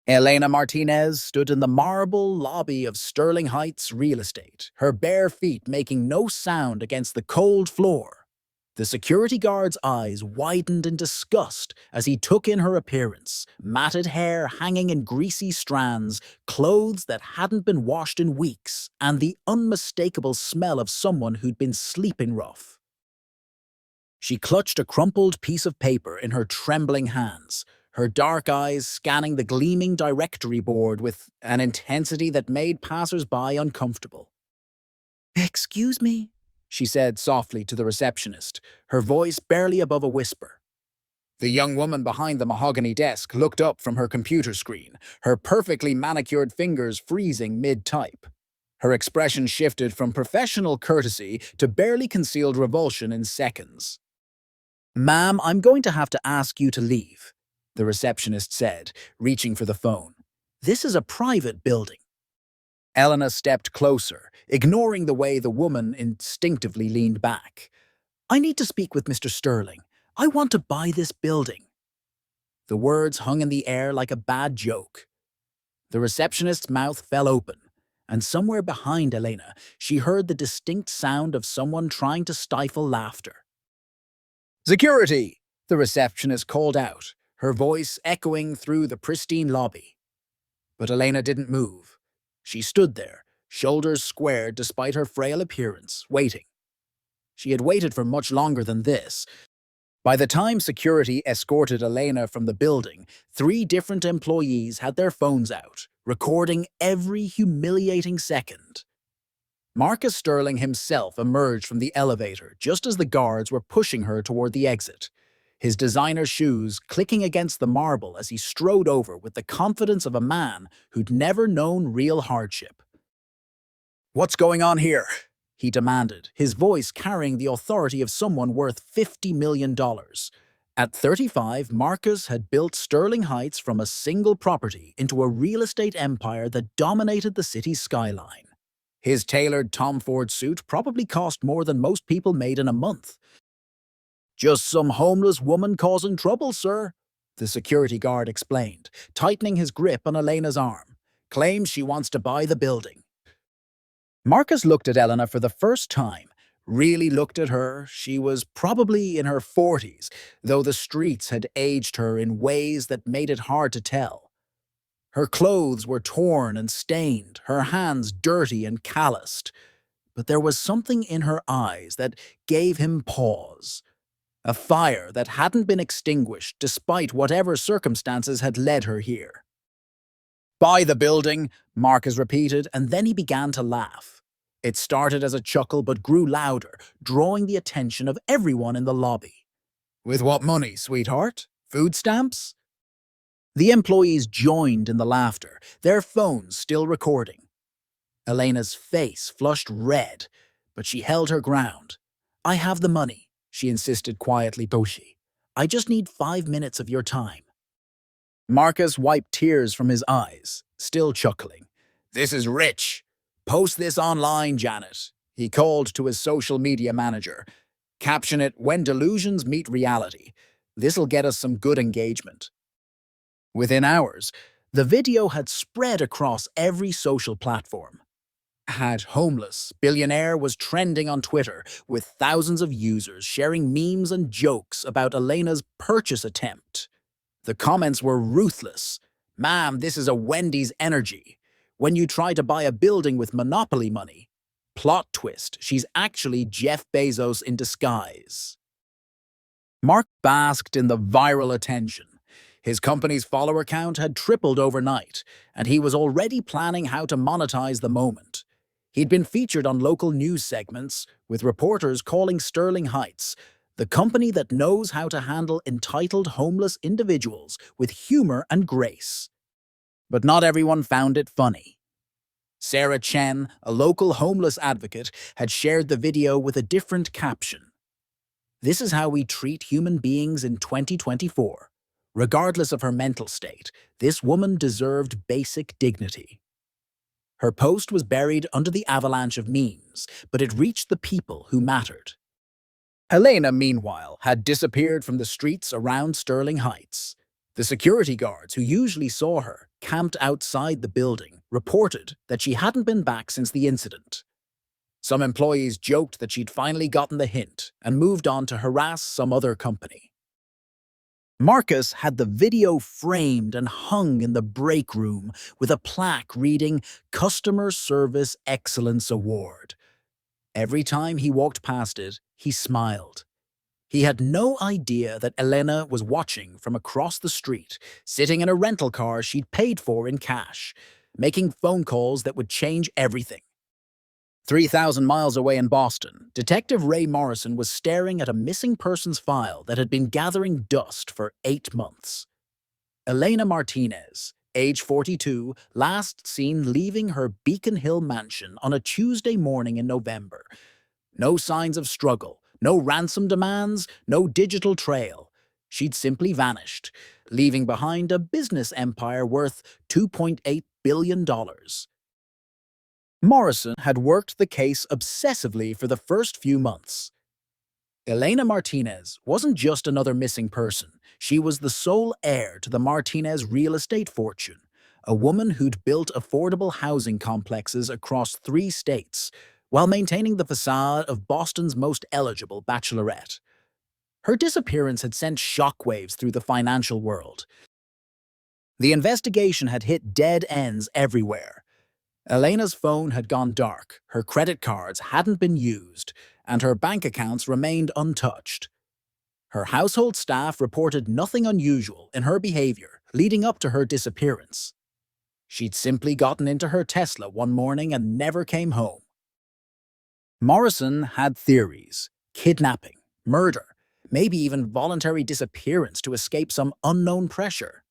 Elena Martinez stood in the marble lobby of Sterling Heights Real Estate, her bare feet making no sound against the cold floor. The security guard's eyes widened in disgust as he took in her appearance, matted hair hanging in greasy strands, clothes that hadn't been washed in weeks, and the unmistakable smell of someone who'd been sleeping rough. She clutched a crumpled piece of paper in her trembling hands, her dark eyes scanning the gleaming directory board with an intensity that made passers-by uncomfortable. "Excuse me," she said softly to the receptionist, her voice barely above a whisper. The young woman behind the mahogany desk looked up from her computer screen, her perfectly manicured fingers freezing mid-type. Her expression shifted from professional courtesy to barely concealed revulsion in seconds. "Ma'am, I'm going to have to ask you to leave," the receptionist said, reaching for the phone. "This is a private building." Elena stepped closer, ignoring the way the woman instinctively leaned back. "I need to speak with Mr. Sterling. I want to buy this building." The words hung in the air like a bad joke. The receptionist's mouth fell open, and somewhere behind Elena, she heard the distinct sound of someone trying to stifle laughter. "Security!" the receptionist called out, her voice echoing through the pristine lobby. But Elena didn't move. She stood there, shoulders squared despite her frail appearance, waiting. She had waited for much longer than this. By the time security escorted Elena from the building, 3 different employees had their phones out, recording every humiliating second. Marcus Sterling himself emerged from the elevator just as the guards were pushing her toward the exit, his designer shoes clicking against the marble as he strode over with the confidence of a man who'd never known real hardship. "What's going on here?" he demanded, his voice carrying the authority of someone worth $50 million. At 35, Marcus had built Sterling Heights from a single property into a real estate empire that dominated the city's skyline. His tailored Tom Ford suit probably cost more than most people made in a month. "Just some homeless woman causing trouble, sir," the security guard explained, tightening his grip on Elena's arm. "Claims she wants to buy the building." Marcus looked at Elena for the first time, really looked at her. She was probably in her 40s, though the streets had aged her in ways that made it hard to tell. Her clothes were torn and stained, her hands dirty and calloused. But there was something in her eyes that gave him pause. A fire that hadn't been extinguished despite whatever circumstances had led her here. "Buy the building," Marcus repeated, and then he began to laugh. It started as a chuckle but grew louder, drawing the attention of everyone in the lobby. "With what money, sweetheart? Food stamps?" The employees joined in the laughter, their phones still recording. Elena's face flushed red, but she held her ground. "I have the money," she insisted quietly. "Doshi, I just need 5 minutes of your time." Marcus wiped tears from his eyes, still chuckling. "This is rich. Post this online, Janet," he called to his social media manager. "Caption it, 'When delusions meet reality.' This'll get us some good engagement." Within hours, the video had spread across every social platform. @homeless Billionaire was trending on Twitter, with thousands of users sharing memes and jokes about Elena's purchase attempt. The comments were ruthless. "Ma'am, this is a Wendy's energy. When you try to buy a building with monopoly money. Plot twist, she's actually Jeff Bezos in disguise." Mark basked in the viral attention. His company's follower count had tripled overnight, and he was already planning how to monetize the moment. He'd been featured on local news segments, with reporters calling Sterling Heights the company that knows how to handle entitled homeless individuals with humor and grace. But not everyone found it funny. Sarah Chen, a local homeless advocate, had shared the video with a different caption. "This is how we treat human beings in 2024. Regardless of her mental state, this woman deserved basic dignity." Her post was buried under the avalanche of memes, but it reached the people who mattered. Elena, meanwhile, had disappeared from the streets around Sterling Heights. The security guards who usually saw her camped outside the building reported that she hadn't been back since the incident. Some employees joked that she'd finally gotten the hint and moved on to harass some other company. Marcus had the video framed and hung in the break room with a plaque reading Customer Service Excellence Award. Every time he walked past it, he smiled. He had no idea that Elena was watching from across the street, sitting in a rental car she'd paid for in cash, making phone calls that would change everything. 3,000 miles away in Boston, Detective Ray Morrison was staring at a missing persons file that had been gathering dust for 8 months. Elena Martinez, age 42, last seen leaving her Beacon Hill mansion on a Tuesday morning in November. No signs of struggle, no ransom demands, no digital trail. She'd simply vanished, leaving behind a business empire worth $2.8 billion. Morrison had worked the case obsessively for the first few months. Elena Martinez wasn't just another missing person. She was the sole heir to the Martinez real estate fortune, a woman who'd built affordable housing complexes across 3 states while maintaining the facade of Boston's most eligible bachelorette. Her disappearance had sent shockwaves through the financial world. The investigation had hit dead ends everywhere. Elena's phone had gone dark, her credit cards hadn't been used, and her bank accounts remained untouched. Her household staff reported nothing unusual in her behavior leading up to her disappearance. She'd simply gotten into her Tesla one morning and never came home. Morrison had theories: kidnapping, murder, maybe even voluntary disappearance to escape some unknown pressure.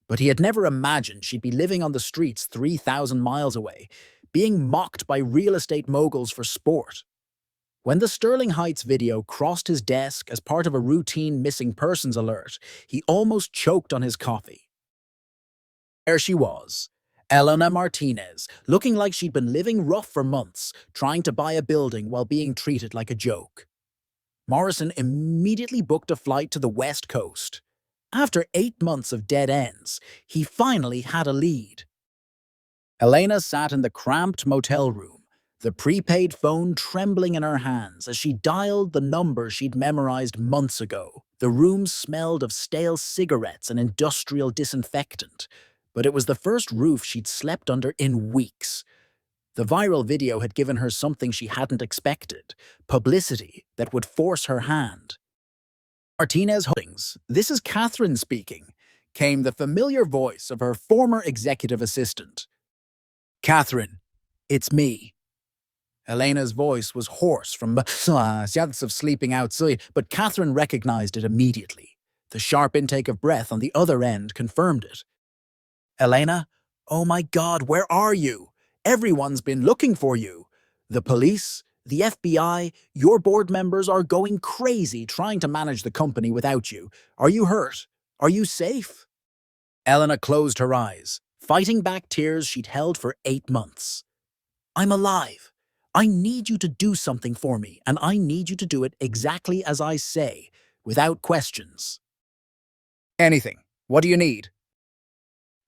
But he had never imagined she'd be living on the streets 3,000 miles away, being mocked by real estate moguls for sport. When the Sterling Heights video crossed his desk as part of a routine missing persons alert, he almost choked on his coffee. There she was, Elena Martinez, looking like she'd been living rough for months, trying to buy a building while being treated like a joke. Morrison immediately booked a flight to the West Coast. After 8 months of dead ends, he finally had a lead. Elena sat in the cramped motel room, the prepaid phone trembling in her hands as she dialed the number she'd memorized months ago. The room smelled of stale cigarettes and industrial disinfectant, but it was the first roof she'd slept under in weeks. The viral video had given her something she hadn't expected: publicity that would force her hand. Martinez Holdings, this is Catherine speaking, came the familiar voice of her former executive assistant. Catherine, it's me. Elena's voice was hoarse from months of sleeping outside, but Catherine recognized it immediately. The sharp intake of breath on the other end confirmed it. Elena, oh my God, where are you? Everyone's been looking for you. The police, the FBI, your board members are going crazy trying to manage the company without you. Are you hurt? Are you safe? Elena closed her eyes, fighting back tears she'd held for 8 months. I'm alive. I need you to do something for me, and I need you to do it exactly as I say, without questions. Anything. What do you need?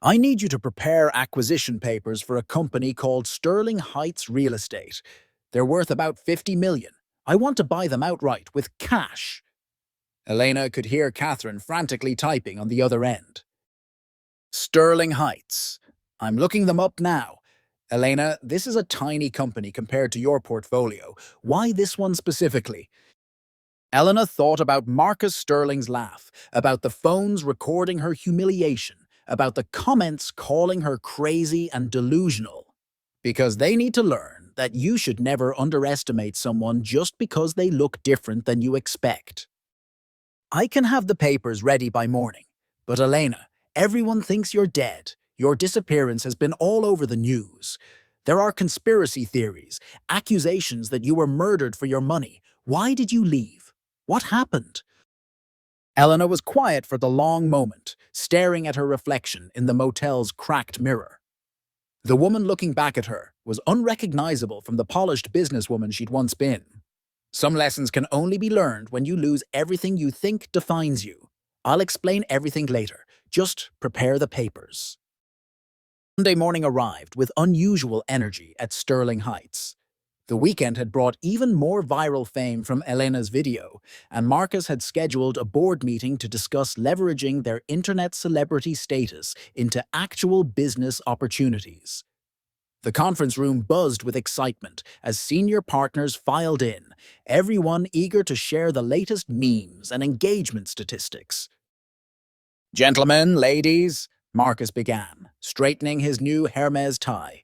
I need you to prepare acquisition papers for a company called Sterling Heights Real Estate. They're worth about $50 million. I want to buy them outright with cash. Elena could hear Catherine frantically typing on the other end. Sterling Heights. I'm looking them up now. Elena, this is a tiny company compared to your portfolio. Why this one specifically? Elena thought about Marcus Sterling's laugh, about the phones recording her humiliation, about the comments calling her crazy and delusional. Because they need to learn that you should never underestimate someone just because they look different than you expect. I can have the papers ready by morning, but Elena, everyone thinks you're dead. Your disappearance has been all over the news. There are conspiracy theories, accusations that you were murdered for your money. Why did you leave? What happened? Elena was quiet for the long moment, staring at her reflection in the motel's cracked mirror. The woman looking back at her was unrecognizable from the polished businesswoman she'd once been. Some lessons can only be learned when you lose everything you think defines you. I'll explain everything later. Just prepare the papers. Monday morning arrived with unusual energy at Sterling Heights. The weekend had brought even more viral fame from Elena's video, and Marcus had scheduled a board meeting to discuss leveraging their internet celebrity status into actual business opportunities. The conference room buzzed with excitement as senior partners filed in, everyone eager to share the latest memes and engagement statistics. Gentlemen, ladies, Marcus began, straightening his new Hermes tie.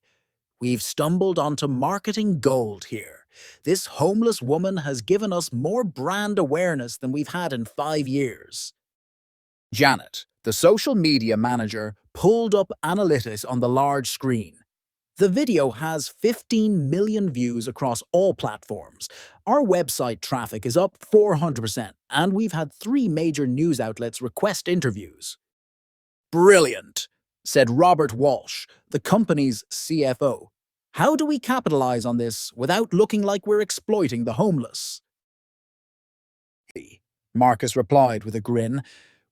We've stumbled onto marketing gold here. This homeless woman has given us more brand awareness than we've had in 5 years. Janet, the social media manager, pulled up analytics on the large screen. The video has 15 million views across all platforms. Our website traffic is up 400%, and we've had 3 major news outlets request interviews. Brilliant, said Robert Walsh, the company's CFO. How do we capitalize on this without looking like we're exploiting the homeless? Marcus replied with a grin.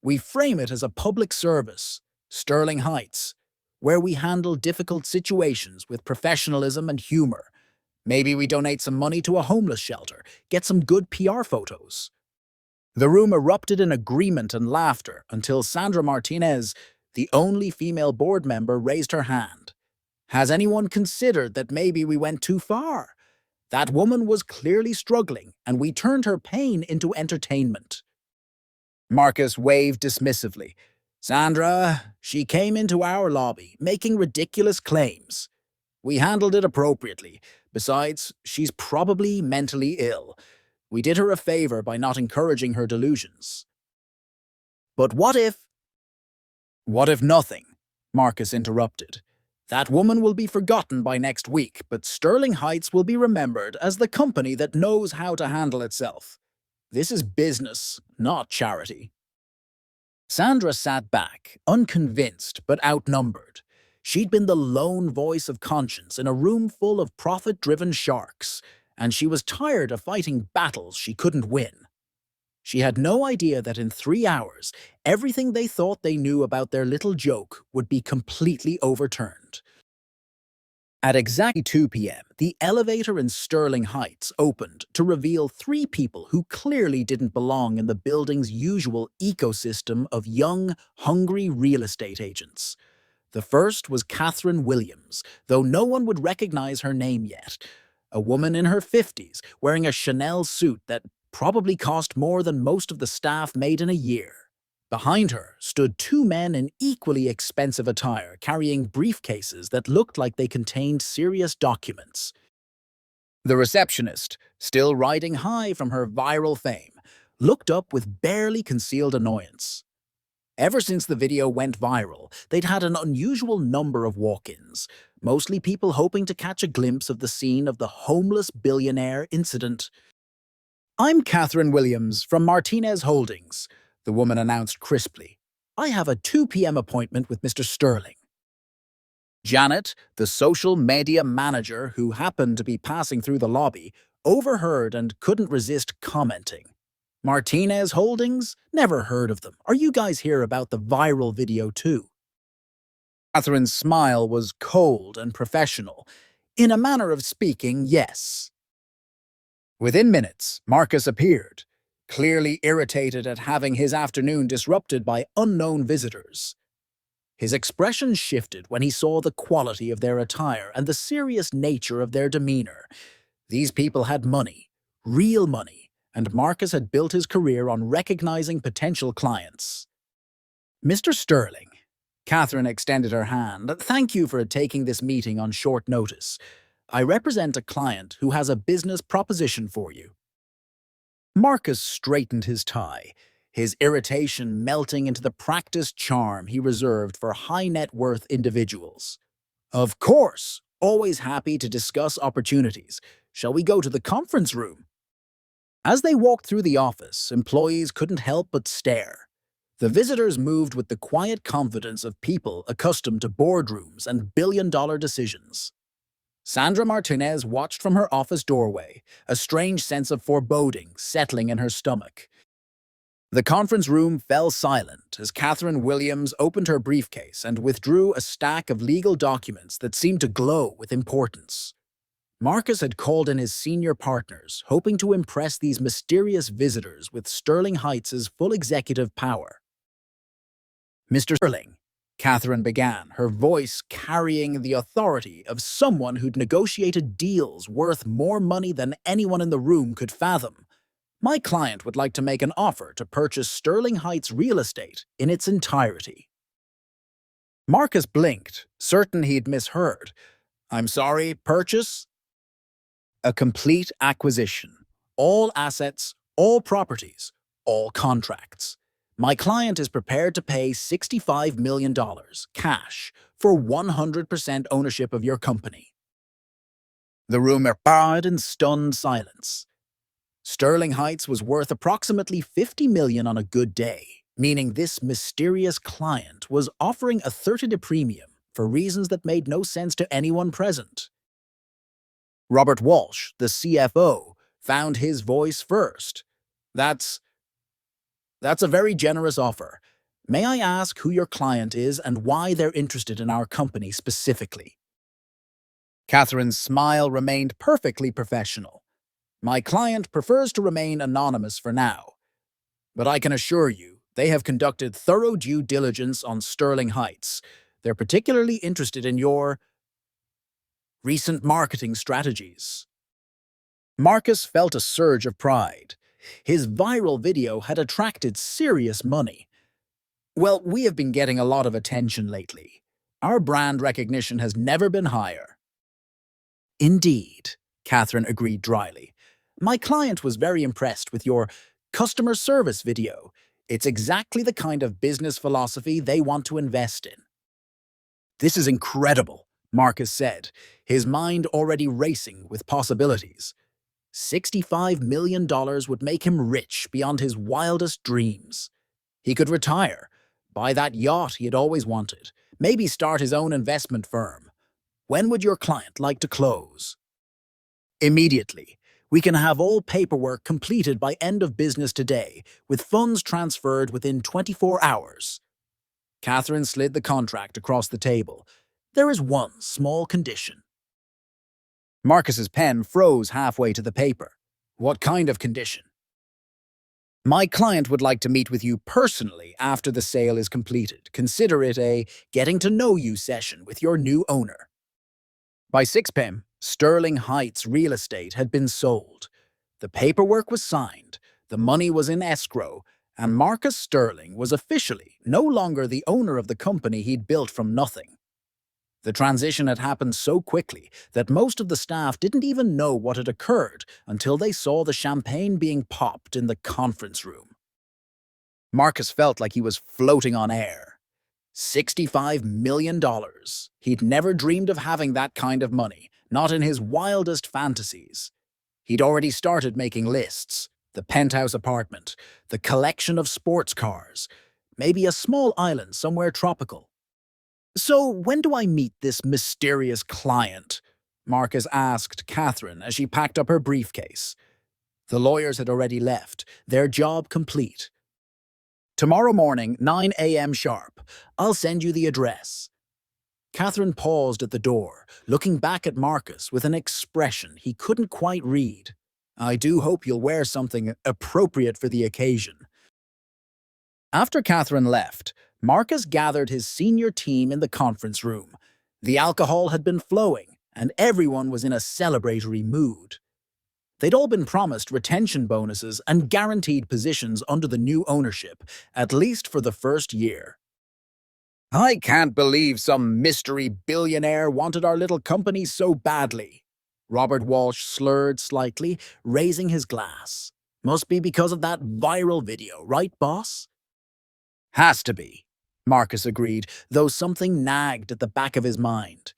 We frame it as a public service, Sterling Heights, where we handle difficult situations with professionalism and humor. Maybe we donate some money to a homeless shelter, get some good PR photos. The room erupted in agreement and laughter until Sandra Martinez, the only female board member, raised her hand. Has anyone considered that maybe we went too far? That woman was clearly struggling, and we turned her pain into entertainment. Marcus waved dismissively. Sandra, she came into our lobby, making ridiculous claims. We handled it appropriately. Besides, she's probably mentally ill. We did her a favor by not encouraging her delusions. But what if... What if nothing? Marcus interrupted. That woman will be forgotten by next week, but Sterling Heights will be remembered as the company that knows how to handle itself. This is business, not charity. Sandra sat back, unconvinced but outnumbered. She'd been the lone voice of conscience in a room full of profit-driven sharks, and she was tired of fighting battles she couldn't win. She had no idea that in 3 hours, everything they thought they knew about their little joke would be completely overturned. At exactly 2 p.m., the elevator in Sterling Heights opened to reveal 3 people who clearly didn't belong in the building's usual ecosystem of young, hungry real estate agents. The first was Catherine Williams, though no one would recognize her name yet. A woman in her 50s, wearing a Chanel suit that probably cost more than most of the staff made in a year. Behind her stood 2 men in equally expensive attire, carrying briefcases that looked like they contained serious documents. The receptionist, still riding high from her viral fame, looked up with barely concealed annoyance. Ever since the video went viral, they'd had an unusual number of walk-ins, mostly people hoping to catch a glimpse of the scene of the homeless billionaire incident. I'm Catherine Williams from Martinez Holdings, the woman announced crisply. I have a 2 p.m. appointment with Mr. Sterling. Janet, the social media manager who happened to be passing through the lobby, overheard and couldn't resist commenting. Martinez Holdings? Never heard of them. Are you guys here about the viral video too? Catherine's smile was cold and professional. In a manner of speaking, yes. Within minutes, Marcus appeared, clearly irritated at having his afternoon disrupted by unknown visitors. His expression shifted when he saw the quality of their attire and the serious nature of their demeanor. These people had money, real money, and Marcus had built his career on recognizing potential clients. Mr. Sterling, Catherine extended her hand. Thank you for taking this meeting on short notice. I represent a client who has a business proposition for you. Marcus straightened his tie, his irritation melting into the practiced charm he reserved for high-net-worth individuals. Of course, always happy to discuss opportunities. Shall we go to the conference room? As they walked through the office, employees couldn't help but stare. The visitors moved with the quiet confidence of people accustomed to boardrooms and billion-dollar decisions. Sandra Martinez watched from her office doorway, a strange sense of foreboding settling in her stomach. The conference room fell silent as Catherine Williams opened her briefcase and withdrew a stack of legal documents that seemed to glow with importance. Marcus had called in his senior partners, hoping to impress these mysterious visitors with Sterling Heights' full executive power. Mr. Sterling, Catherine began, her voice carrying the authority of someone who'd negotiated deals worth more money than anyone in the room could fathom. My client would like to make an offer to purchase Sterling Heights real estate in its entirety. Marcus blinked, certain he'd misheard. I'm sorry, purchase? A complete acquisition. All assets, all properties, all contracts. My client is prepared to pay $65 million, cash, for 100% ownership of your company. The room erred in stunned silence. Sterling Heights was worth approximately $50 million on a good day, meaning this mysterious client was offering a 30-day premium for reasons that made no sense to anyone present. Robert Walsh, the CFO, found his voice first. That's a very generous offer. May I ask who your client is and why they're interested in our company specifically? Catherine's smile remained perfectly professional. My client prefers to remain anonymous for now, but I can assure you they have conducted thorough due diligence on Sterling Heights. They're particularly interested in your recent marketing strategies. Marcus felt a surge of pride. His viral video had attracted serious money. Well, we have been getting a lot of attention lately. Our brand recognition has never been higher. Indeed, Catherine agreed dryly. My client was very impressed with your customer service video. It's exactly the kind of business philosophy they want to invest in. This is incredible, Marcus said, his mind already racing with possibilities. $65 million would make him rich beyond his wildest dreams. He could retire, buy that yacht he had always wanted, maybe start his own investment firm. When would your client like to close? Immediately. We can have all paperwork completed by end of business today, with funds transferred within 24 hours. Catherine slid the contract across the table. There is one small condition. Marcus's pen froze halfway to the paper. What kind of condition? My client would like to meet with you personally after the sale is completed. Consider it a getting-to-know-you session with your new owner. By 6 p.m., Sterling Heights real estate had been sold. The paperwork was signed, the money was in escrow, and Marcus Sterling was officially no longer the owner of the company he'd built from nothing. The transition had happened so quickly that most of the staff didn't even know what had occurred until they saw the champagne being popped in the conference room. Marcus felt like he was floating on air. $65 million. He'd never dreamed of having that kind of money, not in his wildest fantasies. He'd already started making lists. The penthouse apartment, the collection of sports cars, maybe a small island somewhere tropical. So when do I meet this mysterious client? Marcus asked Catherine as she packed up her briefcase. The lawyers had already left, their job complete. Tomorrow morning, 9 a.m. sharp. I'll send you the address. Catherine paused at the door, looking back at Marcus with an expression he couldn't quite read. I do hope you'll wear something appropriate for the occasion. After Catherine left, Marcus gathered his senior team in the conference room. The alcohol had been flowing, and everyone was in a celebratory mood. They'd all been promised retention bonuses and guaranteed positions under the new ownership, at least for the first year. I can't believe some mystery billionaire wanted our little company so badly. Robert Walsh slurred slightly, raising his glass. Must be because of that viral video, right, boss? Has to be, Marcus agreed, though something nagged at the back of his mind.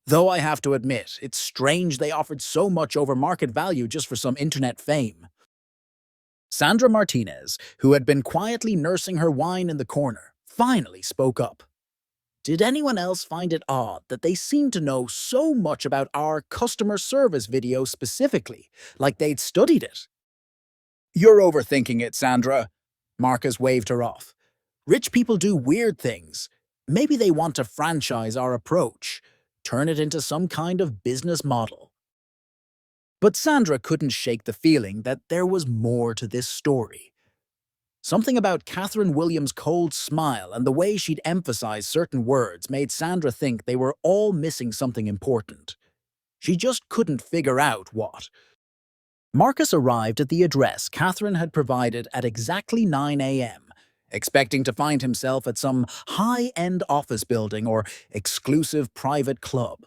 Though I have to admit, it's strange they offered so much over market value just for some internet fame. Sandra Martinez, who had been quietly nursing her wine in the corner, finally spoke up. Did anyone else find it odd that they seemed to know so much about our customer service video specifically, like they'd studied it? You're overthinking it, Sandra, Marcus waved her off. Rich people do weird things. Maybe they want to franchise our approach, turn it into some kind of business model. But Sandra couldn't shake the feeling that there was more to this story. Something about Catherine Williams' cold smile and the way she'd emphasize certain words made Sandra think they were all missing something important. She just couldn't figure out what. Marcus arrived at the address Catherine had provided at exactly 9 a.m., expecting to find himself at some high-end office building or exclusive private club.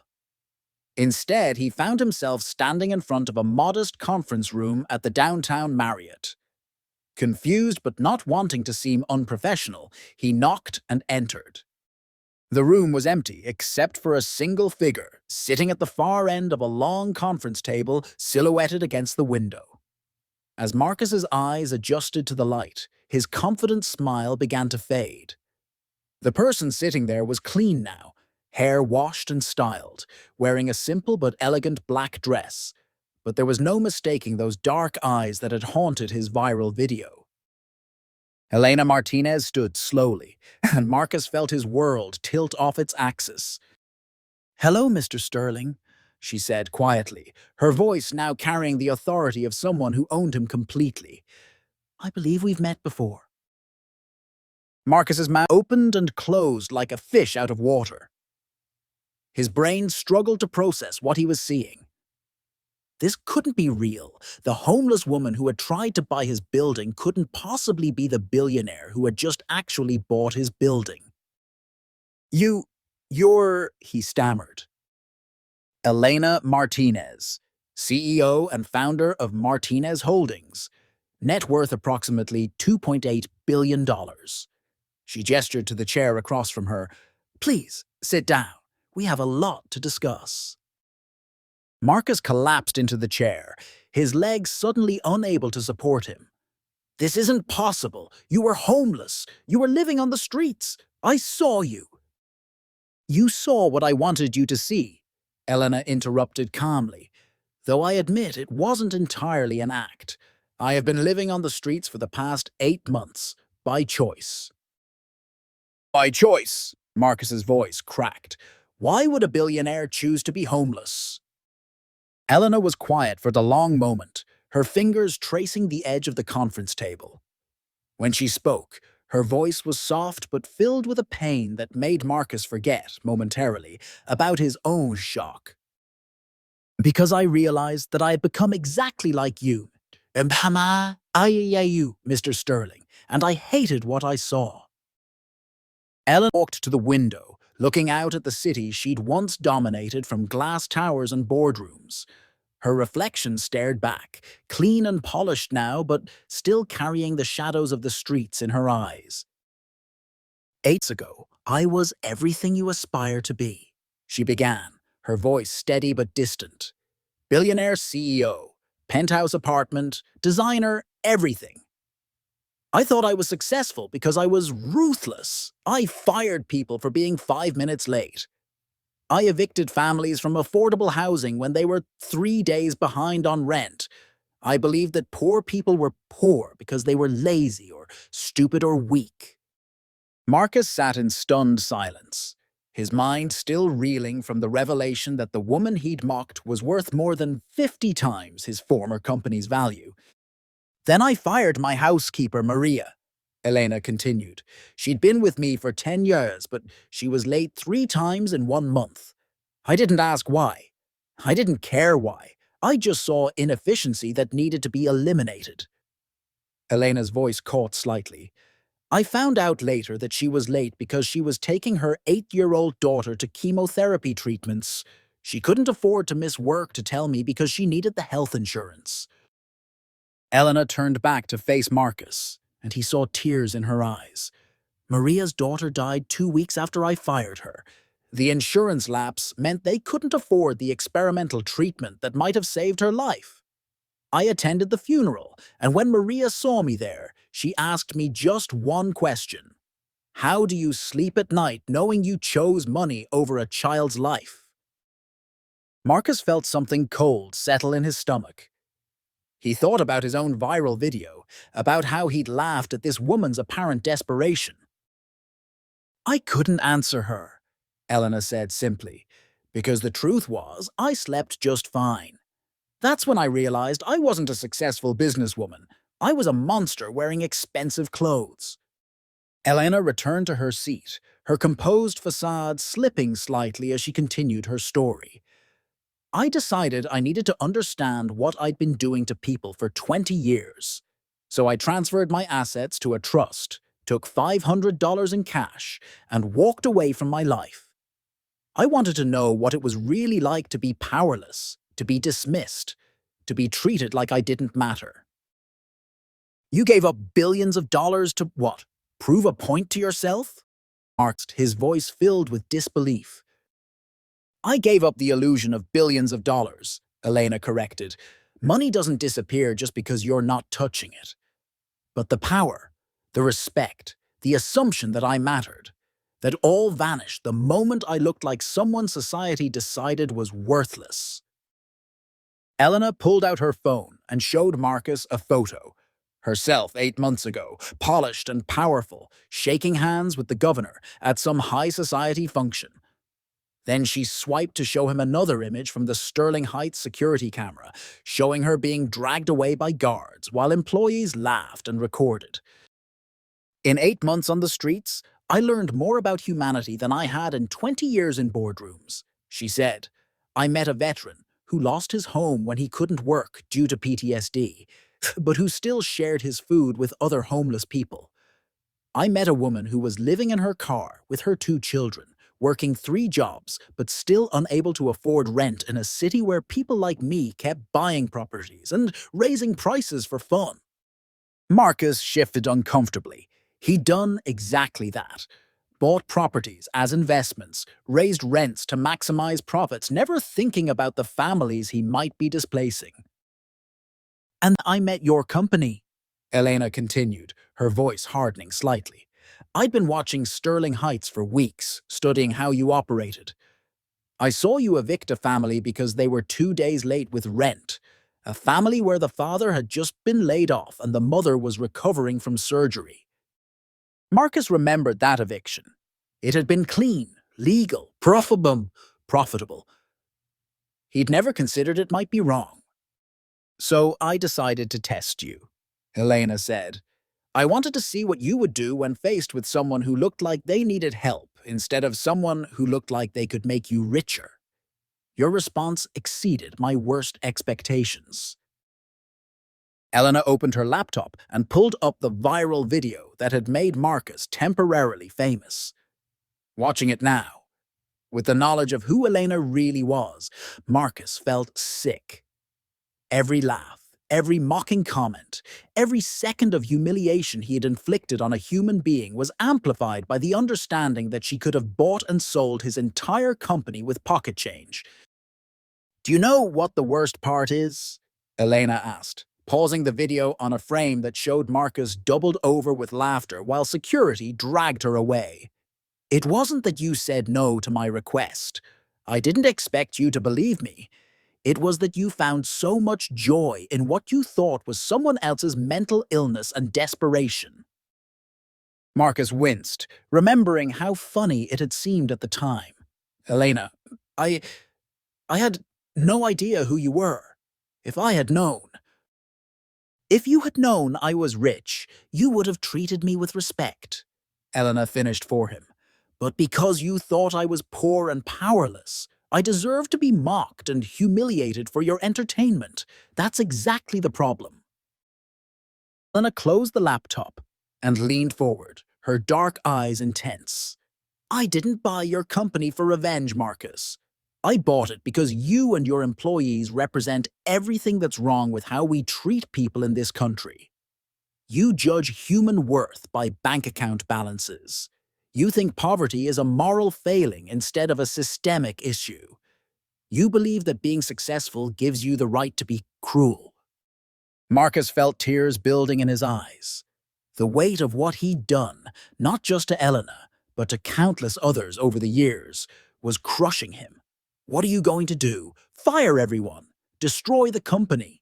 Instead, he found himself standing in front of a modest conference room at the downtown Marriott. Confused but not wanting to seem unprofessional, he knocked and entered. The room was empty except for a single figure sitting at the far end of a long conference table silhouetted against the window. As Marcus's eyes adjusted to the light, his confident smile began to fade. The person sitting there was clean now, hair washed and styled, wearing a simple but elegant black dress, but there was no mistaking those dark eyes that had haunted his viral video. Elena Martinez stood slowly, and Marcus felt his world tilt off its axis. "Hello, Mr. Sterling," she said quietly, her voice now carrying the authority of someone who owned him completely. "I believe we've met before." Marcus's mouth opened and closed like a fish out of water. His brain struggled to process what he was seeing. This couldn't be real. The homeless woman who had tried to buy his building couldn't possibly be the billionaire who had just actually bought his building. You're, he stammered. Elena Martinez, CEO and founder of Martinez Holdings, net worth approximately $2.8 billion. She gestured to the chair across from her. "Please, sit down. We have a lot to discuss." Marcus collapsed into the chair, his legs suddenly unable to support him. "This isn't possible. You were homeless. You were living on the streets. I saw you." "You saw what I wanted you to see," Elena interrupted calmly, "though I admit it wasn't entirely an act. I have been living on the streets for the past 8 months, by choice." "By choice," Marcus's voice cracked. "Why would a billionaire choose to be homeless?" Elena was quiet for the long moment, her fingers tracing the edge of the conference table. When she spoke, her voice was soft but filled with a pain that made Marcus forget, momentarily, about his own shock. "Because I realized that I had become exactly like you, Mr. Sterling, and I hated what I saw." Ellen walked to the window, looking out at the city she'd once dominated from glass towers and boardrooms. Her reflection stared back, clean and polished now, but still carrying the shadows of the streets in her eyes. 8 years ago, I was everything you aspire to be, she began, her voice steady but distant. Billionaire CEO, penthouse apartment, designer, everything. I thought I was successful because I was ruthless. I fired people for being 5 minutes late. I evicted families from affordable housing when they were 3 days behind on rent. I believed that poor people were poor because they were lazy or stupid or weak. Marcus sat in stunned silence, his mind still reeling from the revelation that the woman he'd mocked was worth more than 50 times his former company's value. "Then I fired my housekeeper, Maria," Elena continued. "She'd been with me for 10 years, but she was late 3 times in 1 month. I didn't ask why. I didn't care why. I just saw inefficiency that needed to be eliminated." Elena's voice caught slightly. "I found out later that she was late because she was taking her 8-year-old daughter to chemotherapy treatments. She couldn't afford to miss work to tell me because she needed the health insurance." Elena turned back to face Marcus, and he saw tears in her eyes. "Maria's daughter died 2 weeks after I fired her. The insurance lapse meant they couldn't afford the experimental treatment that might have saved her life. I attended the funeral, and when Maria saw me there, she asked me just one question. How do you sleep at night knowing you chose money over a child's life?" Marcus felt something cold settle in his stomach. He thought about his own viral video, about how he'd laughed at this woman's apparent desperation. I couldn't answer her, Elena said simply, because the truth was I slept just fine. That's when I realized I wasn't a successful businesswoman. I was a monster wearing expensive clothes. Elena returned to her seat, her composed facade slipping slightly as she continued her story. I decided I needed to understand what I'd been doing to people for 20 years. So I transferred my assets to a trust, took $500 in cash, and walked away from my life. I wanted to know what it was really like to be powerless, to be dismissed, to be treated like I didn't matter. You gave up billions of dollars to what? Prove a point to yourself? Marked, his voice filled with disbelief. I gave up the illusion of billions of dollars, Elena corrected. Money doesn't disappear just because you're not touching it. But the power, the respect, the assumption that I mattered, that all vanished the moment I looked like someone society decided was worthless. Elena pulled out her phone and showed Marcus a photo. Herself 8 months ago, polished and powerful, shaking hands with the governor at some high society function. Then she swiped to show him another image from the Sterling Heights security camera, showing her being dragged away by guards while employees laughed and recorded. In 8 months on the streets, I learned more about humanity than I had in 20 years in boardrooms, she said. I met a veteran who lost his home when he couldn't work due to PTSD, but who still shared his food with other homeless people. I met a woman who was living in her car with her 2 children, working 3 jobs, but still unable to afford rent in a city where people like me kept buying properties and raising prices for fun. Marcus shifted uncomfortably. He'd done exactly that. Bought properties as investments, raised rents to maximize profits, never thinking about the families he might be displacing. And I met your company, Elena continued, her voice hardening slightly. I'd been watching Sterling Heights for weeks, studying how you operated. I saw you evict a family because they were 2 days late with rent. A family where the father had just been laid off and the mother was recovering from surgery. Marcus remembered that eviction. It had been clean, legal, profitable. He'd never considered it might be wrong. So I decided to test you, Elena said. I wanted to see what you would do when faced with someone who looked like they needed help instead of someone who looked like they could make you richer. Your response exceeded my worst expectations. Elena opened her laptop and pulled up the viral video that had made Marcus temporarily famous. Watching it now, with the knowledge of who Elena really was, Marcus felt sick. Every laugh, every mocking comment, every second of humiliation he had inflicted on a human being was amplified by the understanding that she could have bought and sold his entire company with pocket change. Do you know what the worst part is? Elena asked, pausing the video on a frame that showed Marcus doubled over with laughter while security dragged her away. It wasn't that you said no to my request. I didn't expect you to believe me. It was that you found so much joy in what you thought was someone else's mental illness and desperation. Marcus winced, remembering how funny it had seemed at the time. Elena, I had no idea who you were. If I had known. If you had known I was rich, you would have treated me with respect, Elena finished for him. But because you thought I was poor and powerless, I deserve to be mocked and humiliated for your entertainment. That's exactly the problem. Elena closed the laptop and leaned forward, her dark eyes intense. I didn't buy your company for revenge, Marcus. I bought it because you and your employees represent everything that's wrong with how we treat people in this country. You judge human worth by bank account balances. You think poverty is a moral failing instead of a systemic issue. You believe that being successful gives you the right to be cruel. Marcus felt tears building in his eyes. The weight of what he'd done, not just to Elena, but to countless others over the years, was crushing him. What are you going to do? Fire everyone? Destroy the company?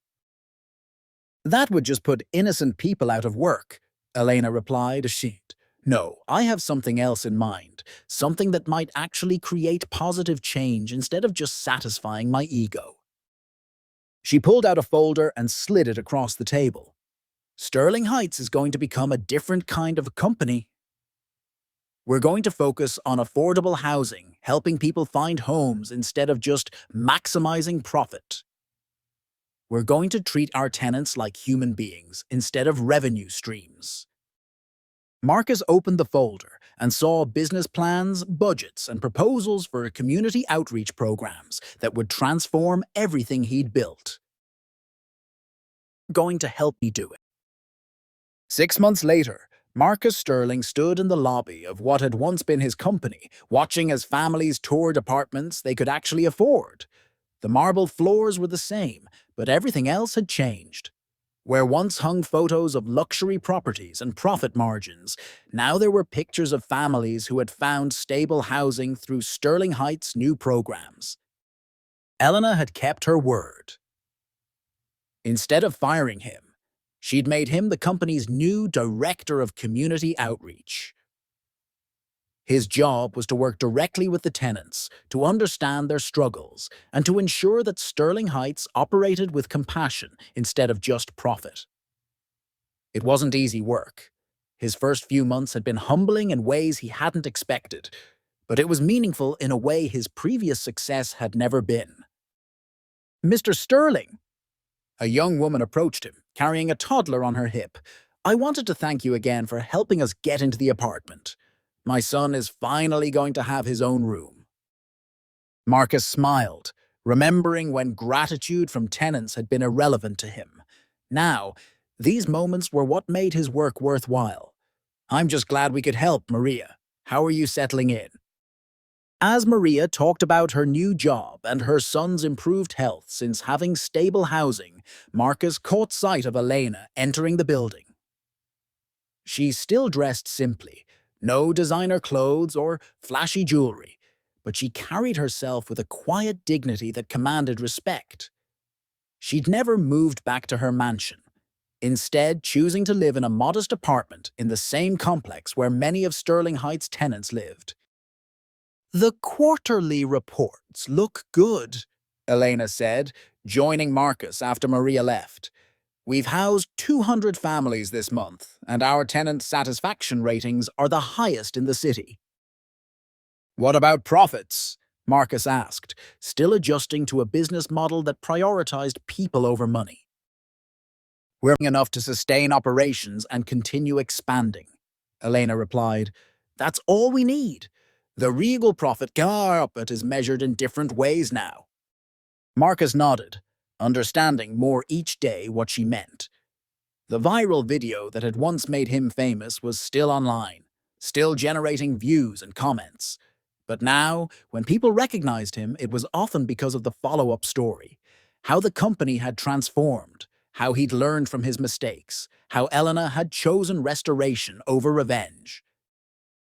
That would just put innocent people out of work, Elena replied, ashamed. No, I have something else in mind, something that might actually create positive change instead of just satisfying my ego. She pulled out a folder and slid it across the table. Sterling Heights is going to become a different kind of company. We're going to focus on affordable housing, helping people find homes instead of just maximizing profit. We're going to treat our tenants like human beings instead of revenue streams. Marcus opened the folder and saw business plans, budgets, and proposals for community outreach programs that would transform everything he'd built. Going to help me do it. 6 months later, Marcus Sterling stood in the lobby of what had once been his company, watching as families toured apartments they could actually afford. The marble floors were the same, but everything else had changed. Where once hung photos of luxury properties and profit margins, now there were pictures of families who had found stable housing through Sterling Heights' new programs. Elena had kept her word. Instead of firing him, she'd made him the company's new director of community outreach. His job was to work directly with the tenants, to understand their struggles, and to ensure that Sterling Heights operated with compassion instead of just profit. It wasn't easy work. His first few months had been humbling in ways he hadn't expected, but it was meaningful in a way his previous success had never been. Mr. Sterling! A young woman approached him, carrying a toddler on her hip. I wanted to thank you again for helping us get into the apartment. My son is finally going to have his own room. Marcus smiled, remembering when gratitude from tenants had been irrelevant to him. Now, these moments were what made his work worthwhile. I'm just glad we could help, Maria. How are you settling in? As Maria talked about her new job and her son's improved health since having stable housing, Marcus caught sight of Elena entering the building. She still dressed simply, no designer clothes or flashy jewelry, but she carried herself with a quiet dignity that commanded respect. She'd never moved back to her mansion, instead choosing to live in a modest apartment in the same complex where many of Sterling Heights' tenants lived. The quarterly reports look good, Elena said, joining Marcus after Maria left. We've housed 200 families this month, and our tenant satisfaction ratings are the highest in the city. What about profits? Marcus asked, still adjusting to a business model that prioritized people over money. We're enough to sustain operations and continue expanding, Elena replied. That's all we need. The regal profit but is measured in different ways now. Marcus nodded, understanding more each day what she meant. The viral video that had once made him famous was still online, still generating views and comments. But now, when people recognized him, it was often because of the follow-up story. How the company had transformed, how he'd learned from his mistakes, how Elena had chosen restoration over revenge.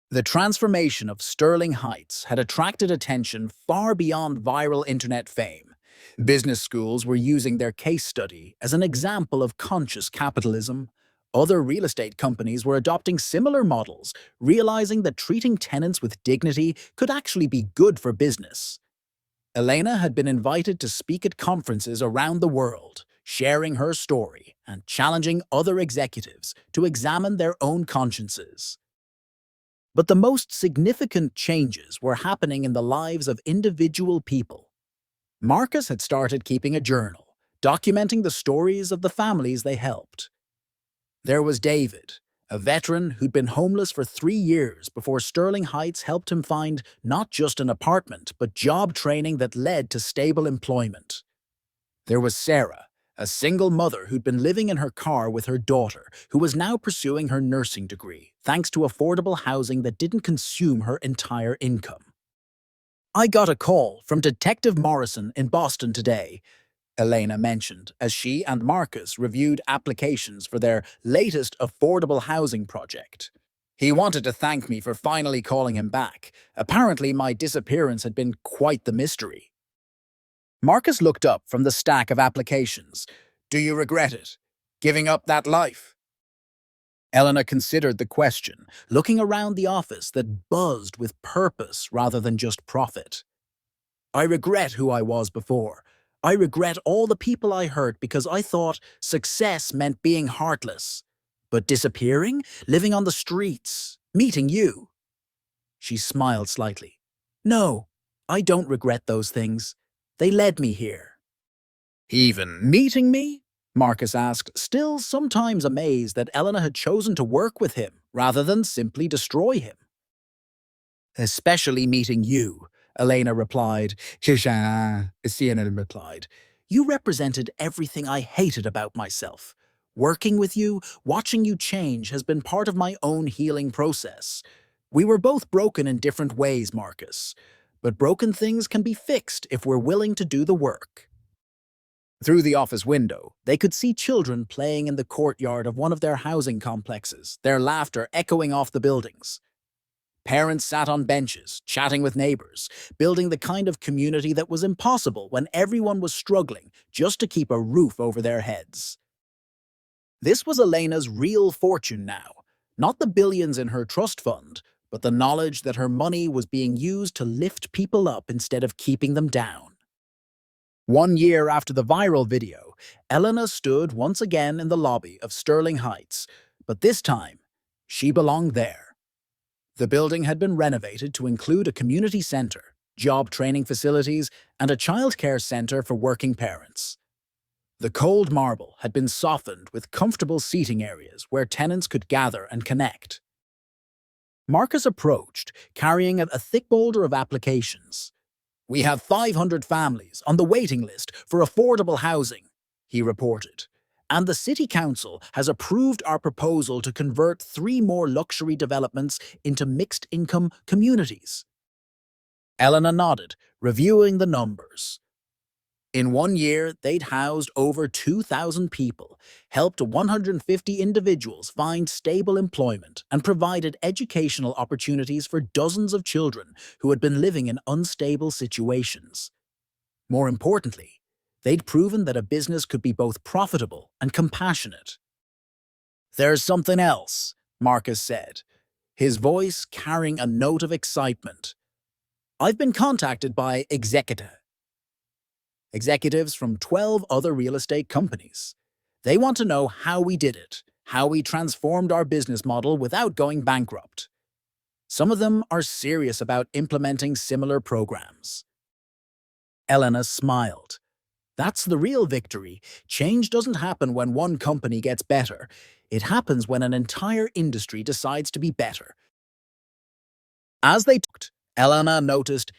The transformation of Sterling Heights had attracted attention far beyond viral internet fame. Business schools were using their case study as an example of conscious capitalism. Other real estate companies were adopting similar models, realizing that treating tenants with dignity could actually be good for business. Elena had been invited to speak at conferences around the world, sharing her story and challenging other executives to examine their own consciences. But the most significant changes were happening in the lives of individual people. Marcus had started keeping a journal, documenting the stories of the families they helped. There was David, a veteran who'd been homeless for 3 years before Sterling Heights helped him find not just an apartment, but job training that led to stable employment. There was Sarah, a single mother who'd been living in her car with her daughter, who was now pursuing her nursing degree, thanks to affordable housing that didn't consume her entire income. I got a call from Detective Morrison in Boston today, Elena mentioned, as she and Marcus reviewed applications for their latest affordable housing project. He wanted to thank me for finally calling him back. Apparently, my disappearance had been quite the mystery. Marcus looked up from the stack of applications. Do you regret it? Giving up that life? Elena considered the question, looking around the office that buzzed with purpose rather than just profit. I regret who I was before. I regret all the people I hurt because I thought success meant being heartless. But disappearing, living on the streets, meeting you. She smiled slightly. No, I don't regret those things. They led me here. Even meeting me? Marcus asked, still sometimes amazed that Elena had chosen to work with him rather than simply destroy him. Especially meeting you, Elena replied. Sienna replied. You represented everything I hated about myself. Working with you, watching you change has been part of my own healing process. We were both broken in different ways, Marcus. But broken things can be fixed if we're willing to do the work. Through the office window, they could see children playing in the courtyard of one of their housing complexes, their laughter echoing off the buildings. Parents sat on benches, chatting with neighbors, building the kind of community that was impossible when everyone was struggling just to keep a roof over their heads. This was Elena's real fortune now, not the billions in her trust fund, but the knowledge that her money was being used to lift people up instead of keeping them down. 1 year after the viral video, Elena stood once again in the lobby of Sterling Heights, but this time, she belonged there. The building had been renovated to include a community center, job training facilities, and a childcare center for working parents. The cold marble had been softened with comfortable seating areas where tenants could gather and connect. Marcus approached, carrying a thick boulder of applications. We have 500 families on the waiting list for affordable housing, he reported. And the City Council has approved our proposal to convert 3 more luxury developments into mixed-income communities. Elena nodded, reviewing the numbers. In 1 year, they'd housed over 2,000 people, helped 150 individuals find stable employment, and provided educational opportunities for dozens of children who had been living in unstable situations. More importantly, they'd proven that a business could be both profitable and compassionate. There's something else, Marcus said, his voice carrying a note of excitement. I've been contacted by executives from 12 other real estate companies. They want to know how we did it, how we transformed our business model without going bankrupt. Some of them are serious about implementing similar programs. Elena smiled. That's the real victory. Change doesn't happen when one company gets better. It happens when an entire industry decides to be better. As they talked, Elena noticed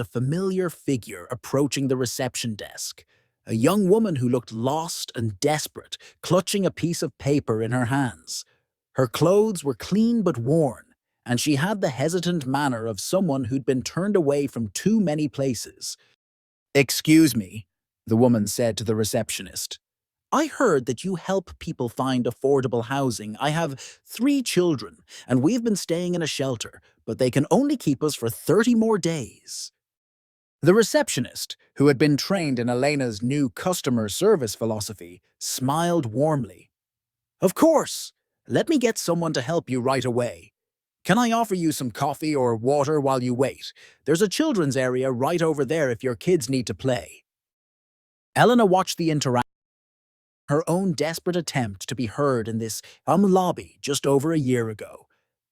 a familiar figure approaching the reception desk. A young woman who looked lost and desperate, clutching a piece of paper in her hands. Her clothes were clean but worn, and she had the hesitant manner of someone who'd been turned away from too many places. Excuse me, the woman said to the receptionist. I heard that you help people find affordable housing. I have 3 children, and we've been staying in a shelter, but they can only keep us for 30 more days. The receptionist, who had been trained in Elena's new customer service philosophy, smiled warmly. Of course! Let me get someone to help you right away. Can I offer you some coffee or water while you wait? There's a children's area right over there if your kids need to play. Elena watched the interaction. Her own desperate attempt to be heard in this lobby just over a year ago.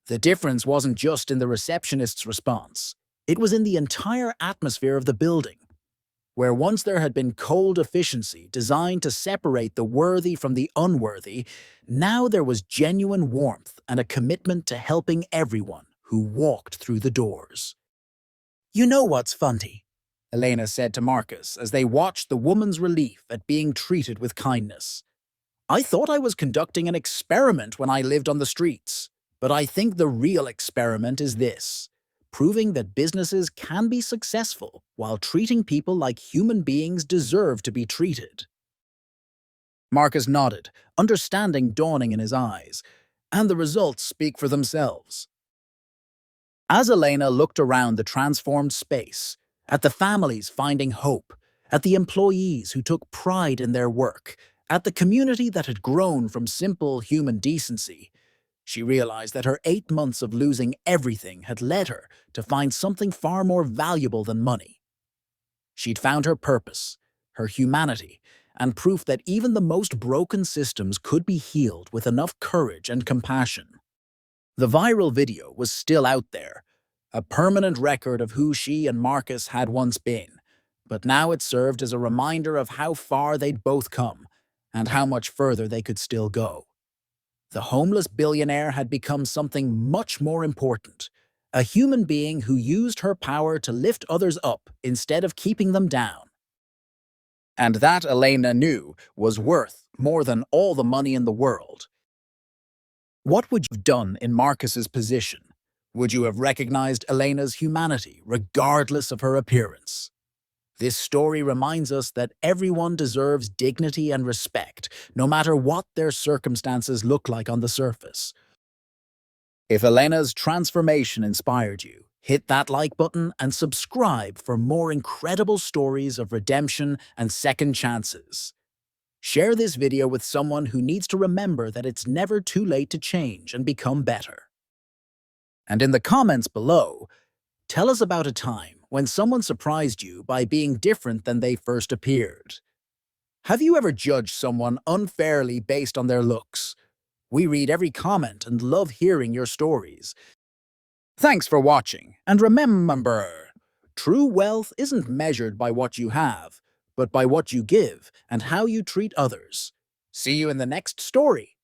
The difference wasn't just in the receptionist's response. It was in the entire atmosphere of the building. Where once there had been cold efficiency designed to separate the worthy from the unworthy, now there was genuine warmth and a commitment to helping everyone who walked through the doors. You know what's funny? Elena said to Marcus as they watched the woman's relief at being treated with kindness. I thought I was conducting an experiment when I lived on the streets, but I think the real experiment is this, proving that businesses can be successful while treating people like human beings deserve to be treated. Marcus nodded, understanding dawning in his eyes, and the results speak for themselves. As Elena looked around the transformed space, at the families finding hope, at the employees who took pride in their work, At the community that had grown from simple human decency, she realized that her 8 months of losing everything had led her to find something far more valuable than money. She'd found her purpose, her humanity, and proof that even the most broken systems could be healed with enough courage and compassion. The viral video was still out there, a permanent record of who she and Marcus had once been, but now it served as a reminder of how far they'd both come and how much further they could still go. The homeless billionaire had become something much more important, a human being who used her power to lift others up instead of keeping them down. And that, Elena knew, was worth more than all the money in the world. What would you have done in Marcus's position? Would you have recognized Elena's humanity, regardless of her appearance? This story reminds us that everyone deserves dignity and respect, no matter what their circumstances look like on the surface. If Elena's transformation inspired you, hit that like button and subscribe for more incredible stories of redemption and second chances. Share this video with someone who needs to remember that it's never too late to change and become better. And in the comments below, tell us about a time when someone surprised you by being different than they first appeared. Have you ever judged someone unfairly based on their looks? We read every comment and love hearing your stories. Thanks for watching, and remember, true wealth isn't measured by what you have, but by what you give and how you treat others. See you in the next story.